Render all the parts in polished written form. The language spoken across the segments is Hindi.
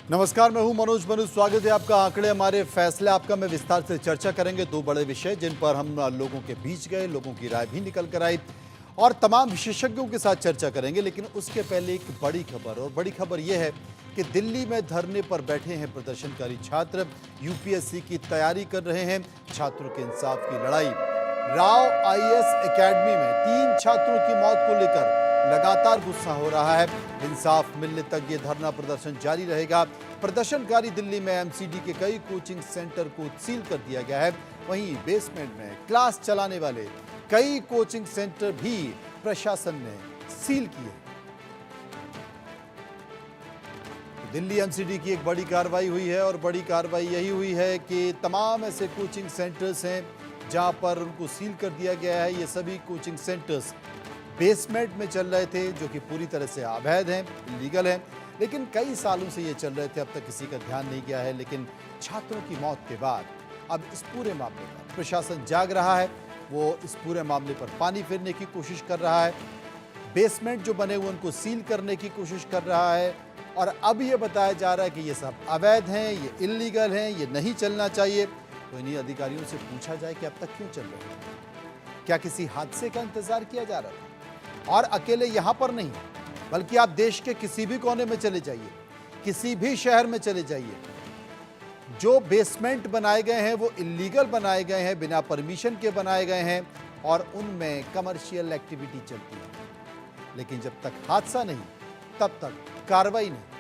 नमस्कार, मैं हूं मनोज मनु। स्वागत है आपका आंकड़े हमारे फैसले आपका में विस्तार से चर्चा करेंगे दो बड़े विषय जिन पर हम लोगों के बीच गए, लोगों की राय भी निकल कर आई और तमाम विशेषज्ञों के साथ चर्चा करेंगे। लेकिन उसके पहले एक बड़ी खबर, और बड़ी खबर यह है कि दिल्ली में धरने पर बैठे हैं प्रदर्शनकारी छात्र। यूपीएससी की तैयारी कर रहे हैं, छात्रों के इंसाफ की लड़ाई। राव आईएएस एकेडमी में 3 छात्रों की मौत को लेकर लगातार गुस्सा हो रहा है। इंसाफ मिलने तक ये धरना प्रदर्शन जारी रहेगा। प्रदर्शनकारी दिल्ली में एमसीडी के कई कोचिंग सेंटर को सील कर दिया गया है। वहीं बेसमेंट में क्लास चलाने वाले कई कोचिंग सेंटर भी प्रशासन ने सील किए। दिल्ली एमसीडी की एक बड़ी कार्रवाई हुई है और बड़ी कार्रवाई यही हुई है कि तमाम ऐसे कोचिंग सेंटर्स हैं जहां पर उनको सील कर दिया गया है। ये सभी कोचिंग सेंटर्स बेसमेंट में चल रहे थे, जो कि पूरी तरह से अवैध हैं, इलीगल हैं। लेकिन कई सालों से ये चल रहे थे, अब तक किसी का ध्यान नहीं गया है। लेकिन छात्रों की मौत के बाद अब इस पूरे मामले पर प्रशासन जाग रहा है। वो इस पूरे मामले पर पानी फेरने की कोशिश कर रहा है। बेसमेंट जो बने हुए उनको सील करने की कोशिश कर रहा है। और अब ये बताया जा रहा है कि ये सब अवैध हैं, ये इलीगल हैं, ये नहीं चलना चाहिए। तो इन्हीं अधिकारियों से पूछा जाए कि अब तक क्यों चल रहे हैं? क्या किसी हादसे का इंतजार किया जा रहा था? और अकेले यहां पर नहीं, बल्कि आप देश के किसी भी कोने में चले जाइए, किसी भी शहर में चले जाइए, जो बेसमेंट बनाए गए हैं वो इलीगल बनाए गए हैं, बिना परमिशन के बनाए गए हैं और उनमें कमर्शियल एक्टिविटी चलती है। लेकिन जब तक हादसा नहीं, तब तक कार्रवाई नहीं।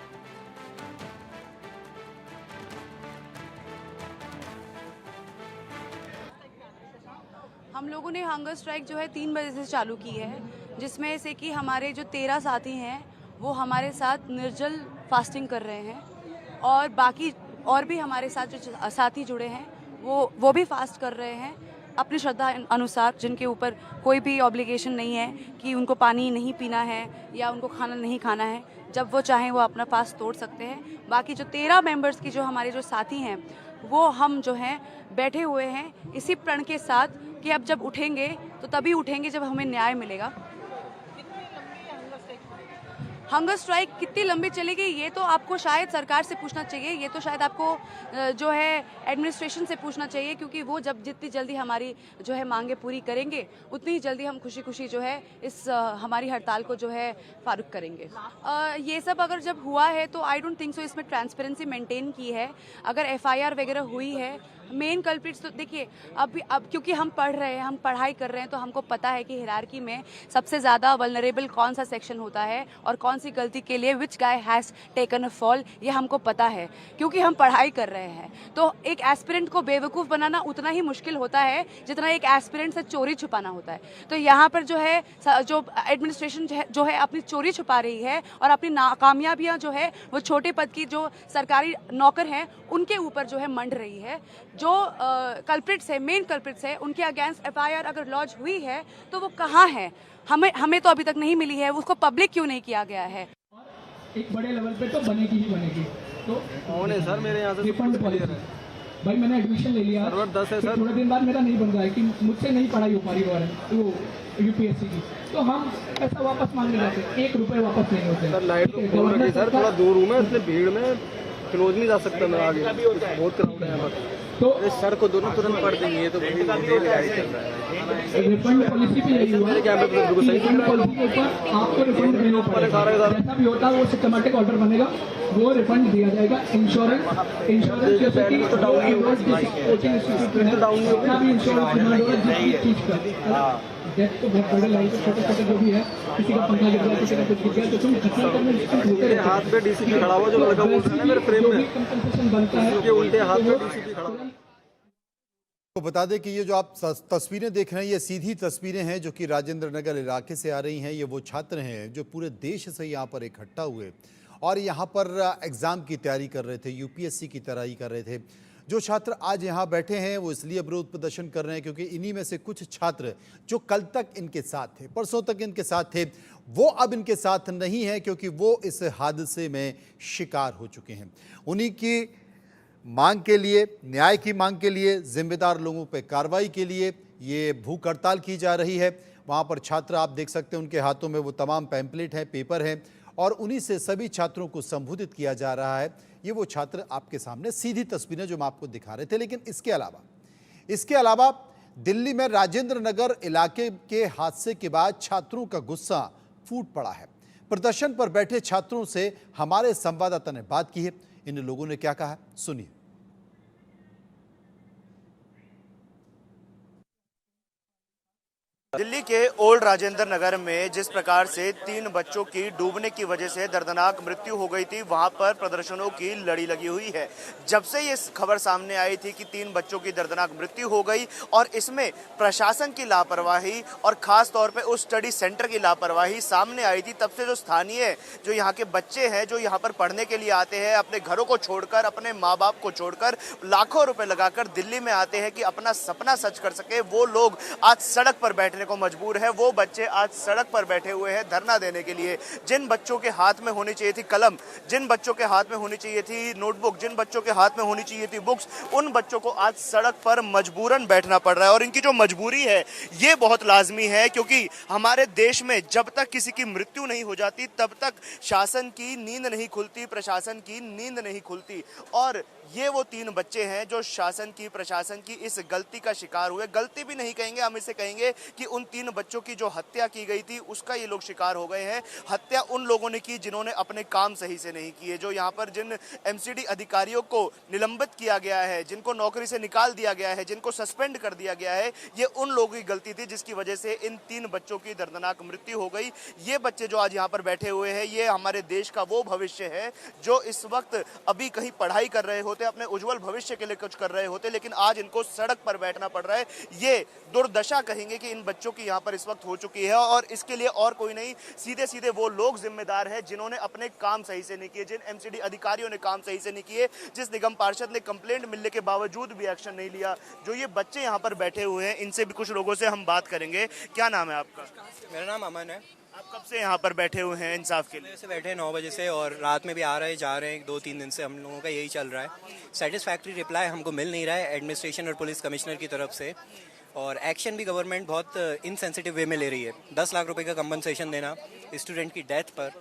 हम लोगों ने हंगर स्ट्राइक जो है 3 बजे से चालू की है, जिसमें से कि हमारे जो 13 साथी हैं वो हमारे साथ निर्जल फास्टिंग कर रहे हैं और बाकी और भी हमारे साथ जो साथी जुड़े हैं वो भी फास्ट कर रहे हैं अपनी श्रद्धा अनुसार, जिनके ऊपर कोई भी ऑब्लिगेशन नहीं है कि उनको पानी नहीं पीना है या उनको खाना नहीं खाना है। जब वो चाहें वो अपना फास्ट तोड़ सकते हैं। बाकी जो 13 मेंबर्स की जो हमारे जो साथी हैं वो हम जो हैं बैठे हुए हैं इसी प्रण के साथ कि अब जब उठेंगे तो तभी उठेंगे जब हमें न्याय मिलेगा। हंगर स्ट्राइक कितनी लंबी चलेगी ये तो आपको शायद सरकार से पूछना चाहिए, ये तो शायद आपको जो है एडमिनिस्ट्रेशन से पूछना चाहिए, क्योंकि वो जब जितनी जल्दी हमारी जो है मांगे पूरी करेंगे उतनी ही जल्दी हम खुशी खुशी जो है इस हमारी हड़ताल को जो है फारुक करेंगे। ये सब अगर जब हुआ है तो आई डोंट थिंक सो इसमें ट्रांसपेरेंसी मेंटेन की है। अगर एफआईआर वगैरह हुई है, मेन कल्प्रिट्स तो देखिए अब क्योंकि हम पढ़ रहे हैं, हम पढ़ाई कर रहे हैं, तो हमको पता है कि हिरार्की में सबसे ज़्यादा वल्नरेबल कौन सा सेक्शन होता है और कौन सी गलती के लिए which guy has taken a fall, ये हमको पता है क्योंकि हम पढ़ाई कर रहे हैं। तो एक एस्पिरेंट को बेवकूफ़ बनाना उतना ही मुश्किल होता है जितना एक एस्पिरेंट से चोरी छुपाना होता है। तो यहाँ पर जो है जो एडमिनिस्ट्रेशन जो है अपनी चोरी छुपा रही है और अपनी नाकामयाबियाँ जो है वो छोटे पद की जो सरकारी नौकर हैं उनके ऊपर जो है मंड रही है। जो कल्प्रिट्स है, मेन कल्प्रिट्स है, उनके अगेंस्ट एफआईआर अगर लॉन्च हुई है तो वो कहाँ है? हमें तो अभी तक नहीं मिली है। उसको पब्लिक क्यों नहीं किया गया है? एक बड़े लेवल पे तो बनेगी ही बनेगी। तो कौन है सर? मेरे यहाँ से रिफंड पॉलिसी भाई मैंने एडमिशन ले लिया, सर्वर 10 है सर। थोड़े दिन बाद मेरा नहीं बन रहा है कि मुझसे नहीं पढ़ाई हो पा रही वो यूपीएससी की, तो हम पैसा वापस मांगने जाते हैं, 1 रुपये वापस नहीं होते। सर लाइट तो खोल रखी सर, थोड़ा दूर हूँ मैं, इसलिए भीड़ में क्लोज नहीं जा सकता मैं आगे, बहुत क्राउड है यहाँ पर। तो सर को दोनों तुरंत पढ़ देंगे, ये तो भाई गाड़ी चल रहा है। रिफंड पॉलिसी पे यही हुआ, रिफंड पॉलिसी के ऊपर आपको रिफंड देना पड़ेगा। जैसा भी होता है वो सिस्टमेटिक ऑर्डर बनेगा, वो रिफंड दिया जाएगा। इंश्योरेंस जैसे कि कोचिंग इंस्टीट्यूट में अपना भी इंश्योरेंस डिमांड होगा जिस चीज का। डेथ तो बहुत बड़े लाइन छोटे छोटे जो भी है, किसी का पंखा गिर गया, किसी का कुछ गिर गया, तो तुम घटना करने मेरे हाथ पे डीसीपी खड़ा हुआ, जो लड़का बोल रहा है ना मेरे फ्रेम में, कंपनसेशन बनता है उसके उल्टे हाथ पे डीसीपी खड़ा हुआ। तो बता दें कि ये जो आप तस्वीरें देख रहे हैं ये सीधी तस्वीरें हैं जो कि राजेंद्र नगर इलाके से आ रही हैं। ये वो छात्र हैं जो पूरे देश से यहाँ पर इकट्ठा हुए और यहाँ पर एग्ज़ाम की तैयारी कर रहे थे, यूपीएससी की तैयारी कर रहे थे। जो छात्र आज यहाँ बैठे हैं वो इसलिए विरोध प्रदर्शन कर रहे हैं क्योंकि इन्हीं में से कुछ छात्र जो कल तक इनके साथ थे, परसों तक इनके साथ थे, वो अब इनके साथ नहीं है क्योंकि वो इस हादसे में शिकार हो चुके हैं। उन्हीं की मांग के लिए, न्याय की मांग के लिए, जिम्मेदार लोगों पर कार्रवाई के लिए ये भूख हड़ताल की जा रही है। वहाँ पर छात्र आप देख सकते हैं, उनके हाथों में वो तमाम पैम्पलेट हैं, पेपर हैं और उन्हीं से सभी छात्रों को संबोधित किया जा रहा है। ये वो छात्र आपके सामने सीधी तस्वीरें जो हम आपको दिखा रहे थे। लेकिन इसके अलावा दिल्ली में राजेंद्र नगर इलाके के हादसे के बाद छात्रों का गुस्सा फूट पड़ा है। प्रदर्शन पर बैठे छात्रों से हमारे संवाददाता ने बात की है। इन लोगों ने क्या कहा, सुनिए। दिल्ली के ओल्ड राजेंद्र नगर में जिस प्रकार से 3 बच्चों की डूबने की वजह से दर्दनाक मृत्यु हो गई थी, वहां पर प्रदर्शनों की लड़ी लगी हुई है। जब से ये खबर सामने आई थी कि 3 बच्चों की दर्दनाक मृत्यु हो गई और इसमें प्रशासन की लापरवाही और खास तौर पे उस स्टडी सेंटर की लापरवाही सामने आई थी, तब से जो स्थानीय जो यहाँ के बच्चे हैं, जो यहाँ पर पढ़ने के लिए आते हैं, अपने घरों को छोड़कर, अपने माँ बाप को छोड़कर लाखों रुपए लगाकर दिल्ली में आते हैं कि अपना सपना सच कर सके, वो लोग आज सड़क पर बैठने को मजबूर है। वो बच्चे आज सड़क पर बैठे हुए हैं धरना देने के लिए। जिन बच्चों के हाथ में होनी चाहिए थी कलम, जिन बच्चों के हाथ में होनी चाहिए थी नोटबुक, जिन बच्चों के हाथ में होनी चाहिए थी बुक्स, उन बच्चों को आज सड़क पर मजबूरन बैठना पड़ रहा है। और इनकी जो मजबूरी है ये बहुत लाजमी है, क्योंकि हमारे देश में जब तक किसी की मृत्यु नहीं हो जाती तब तक शासन की नींद नहीं खुलती, प्रशासन की नींद नहीं खुलती। और ये वो 3 बच्चे हैं जो शासन की, प्रशासन की इस गलती का शिकार हुए। गलती भी नहीं कहेंगे, हम इसे कहेंगे कि उन 3 बच्चों की जो हत्या की गई थी उसका ये लोग शिकार हो गए हैं। हत्या उन लोगों ने की जिन्होंने अपने काम सही से नहीं किए। जो यहाँ पर जिन एमसीडी अधिकारियों को निलंबित किया गया है, जिनको नौकरी से निकाल दिया गया है, जिनको सस्पेंड कर दिया गया है, ये उन लोगों की गलती थी जिसकी वजह से इन 3 बच्चों की दर्दनाक मृत्यु हो गई। ये बच्चे जो आज यहाँ पर बैठे हुए हैं, ये हमारे देश का वो भविष्य है जो इस वक्त अभी कहीं पढ़ाई कर रहे होते, अपने उज्जवल भविष्य के लिए कुछ कर रहे होते, लेकिन आज इनको सड़क पर बैठना पड़ रहा है। ये दुर्दशा कहेंगे कि इन बच्चों की यहाँ पर इस वक्त हो चुकी है और इसके लिए और कोई नहीं, सीधे सीधे वो लोग जिम्मेदार हैं जिन्होंने अपने काम सही से नहीं किए, जिन एमसीडी अधिकारियों ने काम सही से नहीं किए, जिस निगम पार्षद ने कंप्लेंट मिलने के बावजूद भी एक्शन नहीं लिया। जो ये बच्चे यहाँ पर बैठे हुए हैं, इनसे भी कुछ लोगों से हम बात करेंगे। क्या नाम है आपका? मेरा नाम अमन है। आप कब से यहाँ पर बैठे हुए हैं इंसाफ के लिए? से बैठे हैं 9 बजे से और रात में भी आ रहे जा रहे हैं। 2-3 दिन से हम लोगों का यही चल रहा है। सेटिस्फैक्ट्री रिप्लाई हमको मिल नहीं रहा है एडमिनिस्ट्रेशन और पुलिस कमिश्नर की तरफ से, और एक्शन भी गवर्नमेंट बहुत इनसेंसिटिव वे में ले रही है। 10 लाख रुपए का कंपनसेशन देना स्टूडेंट की डेथ पर,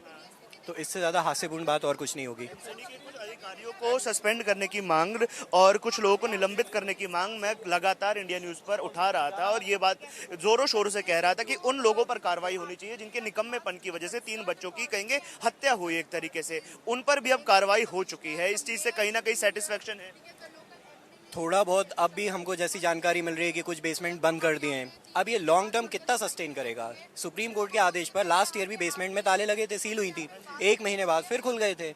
तो इससे ज़्यादा हास्यपूर्ण बात और कुछ नहीं होगी। अधिकारियों को सस्पेंड करने की मांग और कुछ लोगों को निलंबित करने की मांग मैं लगातार इंडिया न्यूज पर उठा रहा था और ये बात जोरों शोरों से कह रहा था कि उन लोगों पर कार्रवाई होनी चाहिए जिनके निकम्मेपन की वजह से 3 बच्चों की कहेंगे हत्या हुई एक तरीके से। उन पर भी अब कार्रवाई हो चुकी है। इस चीज से कहीं ना कहीं सेटिस्फेक्शन है? थोड़ा बहुत अब भी हमको जैसी जानकारी मिल रही है कि कुछ बेसमेंट बंद कर दिए हैं। अब ये लॉन्ग टर्म कितना सस्टेन करेगा? सुप्रीम कोर्ट के आदेश पर लास्ट ईयर भी बेसमेंट में ताले लगे थे, सील हुई थी, 1 महीने बाद फिर खुल गए थे।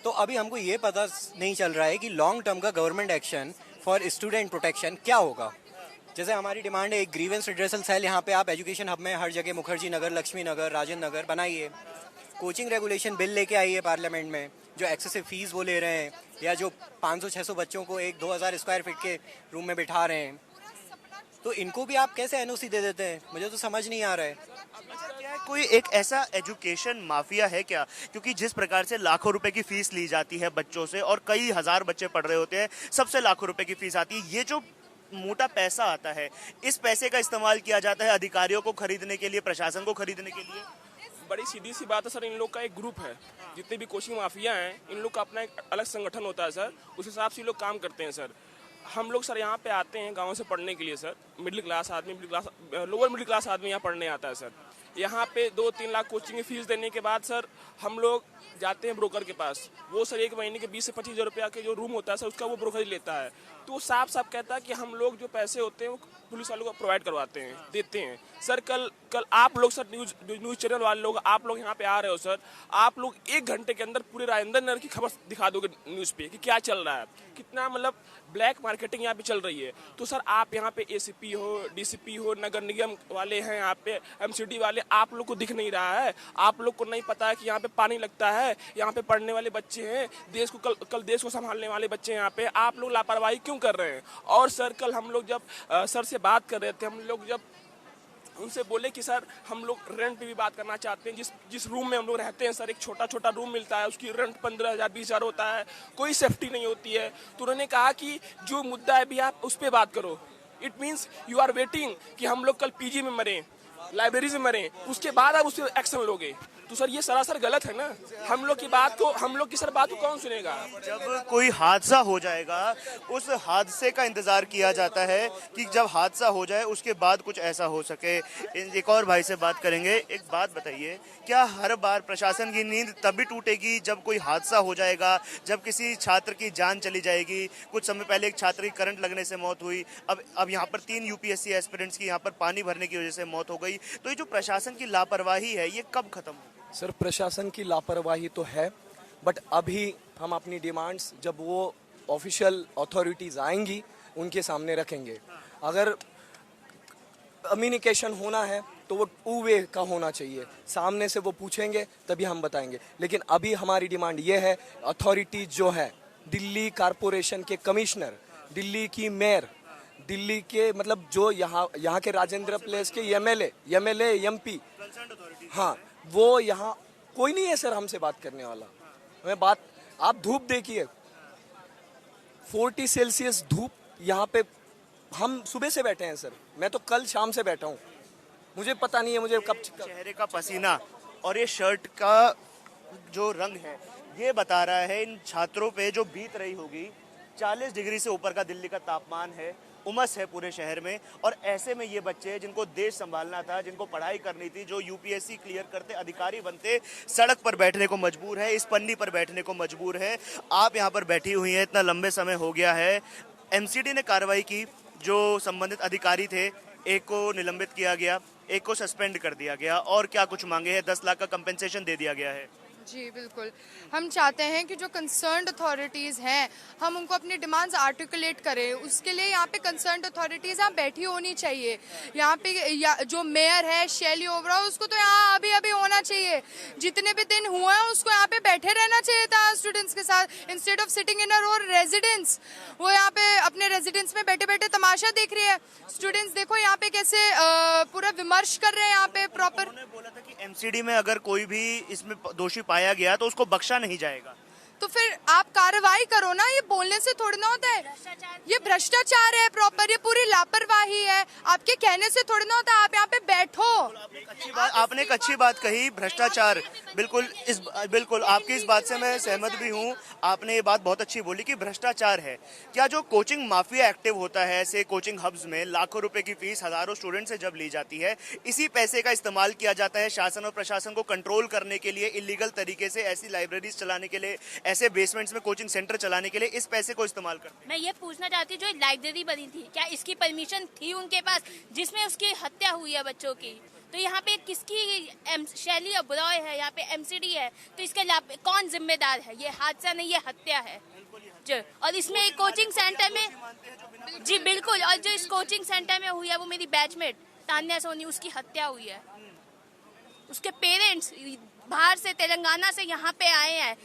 तो अभी हमको ये पता नहीं चल रहा है कि लॉन्ग टर्म का government action for student protection क्या होगा। जैसे हमारी डिमांड है एक ग्रीवेंस रिड्रेसल सेल यहाँ पे आप एजुकेशन हब में हर जगह मुखर्जी नगर, लक्ष्मी नगर, राजेंद्र नगर बनाइए। कोचिंग रेगुलेशन बिल लेके आइए पार्लियामेंट में, जो एक्सेसिव फीस वो ले रहे हैं या जो 500-600 बच्चों को 1-2 हज़ार स्क्वायर फीट के रूम में बिठा रहे हैं, तो इनको भी आप कैसे एनओसी दे देते हैं? मुझे तो समझ नहीं आ रहा है। कोई एक ऐसा एजुकेशन माफिया है क्या? क्योंकि जिस प्रकार से लाखों रुपए की फीस ली जाती है बच्चों से और कई हजार बच्चे पढ़ रहे होते हैं, सबसे लाखों रुपए की फीस आती है। ये जो मोटा पैसा आता है, इस पैसे का इस्तेमाल किया जाता है अधिकारियों को खरीदने के लिए, प्रशासन को खरीदने के लिए। बड़ी सीधी सी बात है सर, इन लोग का एक ग्रुप है, जितने भी कोचिंग माफिया हैं इन लोग का अपना एक अलग संगठन होता है सर, उस हिसाब से ये लोग काम करते हैं सर। हम लोग सर यहाँ पे आते हैं गाँव से पढ़ने के लिए सर, मिडिल क्लास आदमी, लोअर मिडिल क्लास आदमी यहाँ पढ़ने आता है सर। यहाँ पे 2-3 लाख कोचिंग की फीस देने के बाद सर हम लोग जाते हैं ब्रोकर के पास। वो सर 1 महीने के 20 से 25 हज़ार रुपया के जो रूम होता है सर, उसका वो ब्रोकर ही लेता है। तो साफ साफ कहता है कि हम लोग जो पैसे होते हैं वो पुलिस वालों को प्रोवाइड करवाते हैं, देते हैं सर। कल आप लोग सर न्यूज़ चैनल वाले लोग, आप लोग यहाँ पे आ रहे हो सर, आप लोग 1 घंटे के अंदर पूरे राजेंद्र नगर की खबर दिखा दोगे न्यूज़ पे कि क्या चल रहा है, कितना मतलब ब्लैक मार्केटिंग यहाँ पे चल रही है। तो सर आप यहाँ पे एसीपी हो, डीसीपी हो, नगर निगम वाले हैं, यहाँ पे एमसीडी वाले, आप लोग को दिख नहीं रहा है? आप लोग को नहीं पता है कि यहाँ पे पानी लगता है, यहाँ पे पढ़ने वाले बच्चे हैं, देश को कल देश को संभालने वाले बच्चे हैं यहाँ पे, आप लोग लापरवाही क्यों कर रहे हैं? और सर कल हम लोग जब सर से बात कर रहे थे, हम लोग जब उनसे बोले कि सर हम लोग रेंट पे भी बात करना चाहते हैं, जिस रूम में हम लोग रहते हैं सर, एक छोटा रूम मिलता है, उसकी रेंट 15,000 20,000 होता है, कोई सेफ्टी नहीं होती है। तो उन्होंने कहा कि जो मुद्दा है भी आप उस पर बात करो। It means you are waiting कि हम लोग कल पीजी में मरें। लाइब्रेरी से मरे, उसके बाद आप उस पर एक्शन लोगे, तो सर ये सरासर गलत है ना। हम लोग की बात को कौन सुनेगा। जब कोई हादसा हो जाएगा उस हादसे का इंतजार किया जाता है कि जब हादसा हो जाए उसके बाद कुछ ऐसा हो सके। एक और भाई से बात करेंगे। एक बात बताइए, क्या हर बार प्रशासन की नींद तभी टूटेगी जब कोई हादसा हो जाएगा, जब किसी छात्र की जान चली जाएगी? कुछ समय पहले एक छात्र की करंट लगने से मौत हुई, अब यहाँ पर 3 यूपीएससी एस्पिरेंट्स की यहाँ पर पानी भरने की वजह से मौत हो गई। तो ये जो प्रशासन की लापरवाही है ये कब खत्म होगी? सर, प्रशासन की लापरवाही तो है, बट अभी हम अपनी डिमांड्स जब वो ऑफिशियल अथॉरिटीज़ आएंगी उनके सामने रखेंगे। अगर कम्युनिकेशन होना है तो वो टू वे का होना चाहिए, सामने से वो पूछेंगे तभी हम बताएंगे। लेकिन अभी हमारी डिमांड ये है, अथॉरिटीज जो है, दिल्ली कारपोरेशन के कमिश्नर, दिल्ली की मेयर, दिल्ली के मतलब जो यहाँ के राजेंद्र प्लेस के एमएलए एमपी, हाँ, वो यहाँ कोई नहीं है सर हमसे बात करने वाला। हमें बात, आप धूप देखिए, 40 सेल्सियस धूप यहाँ पे, हम सुबह से बैठे हैं सर, मैं तो कल शाम से बैठा हूँ, मुझे पता नहीं है मुझे कब। चेहरे का पसीना और ये शर्ट का जो रंग है ये बता रहा है इन छात्रों पे जो बीत रही होगी। 40 डिग्री से ऊपर का दिल्ली का तापमान है, उमस है पूरे शहर में, और ऐसे में ये बच्चे जिनको देश संभालना था, जिनको पढ़ाई करनी थी, जो यूपीएससी क्लियर करते, अधिकारी बनते, सड़क पर बैठने को मजबूर है, इस पन्नी पर बैठने को मजबूर है। आप यहाँ पर बैठी हुई हैं, इतना लंबे समय हो गया है। एमसीडी ने कार्रवाई की, जो संबंधित अधिकारी थे, एक को निलंबित किया गया, एक को सस्पेंड कर दिया गया, और क्या कुछ मांगे हैं? 10 लाख का कंपेंसेशन दे दिया गया है। जी बिल्कुल, हम चाहते हैं कि जो कंसर्न्ड अथॉरिटीज़ हैं हम उनको अपनी डिमांड्स आर्टिकुलेट करें। उसके लिए यहाँ पे कंसर्न्ड अथॉरिटीज़ यहाँ बैठी होनी चाहिए। यहाँ पे जो मेयर है शैली ओबरा, उसको तो यहाँ अभी अभी होना चाहिए। जितने भी दिन हुए हैं उसको यहाँ पे बैठे रहना चाहिए था स्टूडेंट्स के साथ, इंस्टेड ऑफ सिटिंग इन और रेजिडेंस। वो यहाँ पे अपने रेजिडेंस में बैठे बैठे तमाशा देख रही है। स्टूडेंट्स देखो यहाँ पे कैसे पूरा विमर्श कर रहे हैं यहाँ पे प्रॉपर। उन्होंने बोला था कि एमसीडी में अगर कोई भी इसमें दोषी पाया गया तो उसको बख्शा नहीं जाएगा। तो फिर आप कार्रवाई करो ना, ये बोलने से थोड़ी ना होता है। ये भ्रष्टाचार है प्रॉपर, ये पूरी लापरवाही है, आपके कहने से थोड़ी ना होता है। आप यहाँ पे बैठो। आपने एक अच्छी बात कही, भ्रष्टाचार। बिल्कुल आपकी इस बात से मैं सहमत भी हूँ। आपने ये बात बहुत अच्छी बोली कि भ्रष्टाचार है। क्या जो कोचिंग माफिया एक्टिव होता है, ऐसे कोचिंग हब्स में लाखों रुपए की फीस हजारों स्टूडेंट से जब ली जाती है, इसी पैसे का इस्तेमाल किया जाता है शासन और प्रशासन को कंट्रोल करने के लिए, इलीगल तरीके से ऐसी लाइब्रेरीज चलाने के लिए, ऐसे बेसमेंट्स में कोचिंग सेंटर चलाने के लिए इस पैसे को इस्तेमाल करते हैं। मैं ये पूछना चाहती हूँ, जो लाइब्रेरी बनी थी क्या इसकी परमिशन थी उनके पास, जिसमें उसकी हत्या हुई है बच्चों की? तो यहाँ पे किसकी शैली ओबरॉय है, यहाँ पे एमसीडी है, तो इसके कौन जिम्मेदार है? ये हादसा नहीं, ये हत्या है। और इसमें एक कोचिंग सेंटर में, जी बिल्कुल, और जो इस कोचिंग सेंटर में हुई है वो मेरी बैचमेट तान्या सोनी, उसकी हत्या हुई है। उसके पेरेंट्स बाहर से, तेलंगाना से यहाँ पे आए हैं।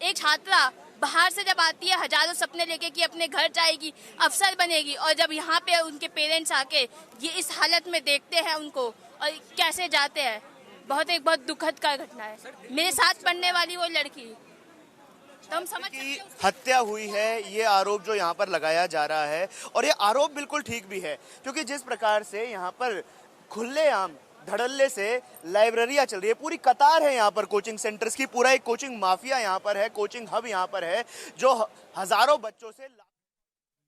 एक छात्रा बाहर से जब आती है हजारों सपने लेके कि अपने घर जाएगी, अफसर बनेगी, और जब यहाँ पे उनके पेरेंट्स आके ये इस हालत में देखते हैं उनको और कैसे जाते हैं, एक बहुत दुखद का घटना है। मेरे साथ पढ़ने वाली वो लड़की, तो हम समझ सकते हैं हत्या हुई है, ये आरोप जो यहाँ पर लगाया जा रहा है, और ये आरोप बिल्कुल ठीक भी है, क्योंकि जिस प्रकार से यहाँ पर खुलेआम धड़ल्ले से लाइब्रेरियां चल रही है, पूरी कतार है यहाँ पर कोचिंग सेंटर्स की, पूरा एक कोचिंग माफिया यहाँ पर है, कोचिंग हब यहाँ पर है, जो हजारों बच्चों से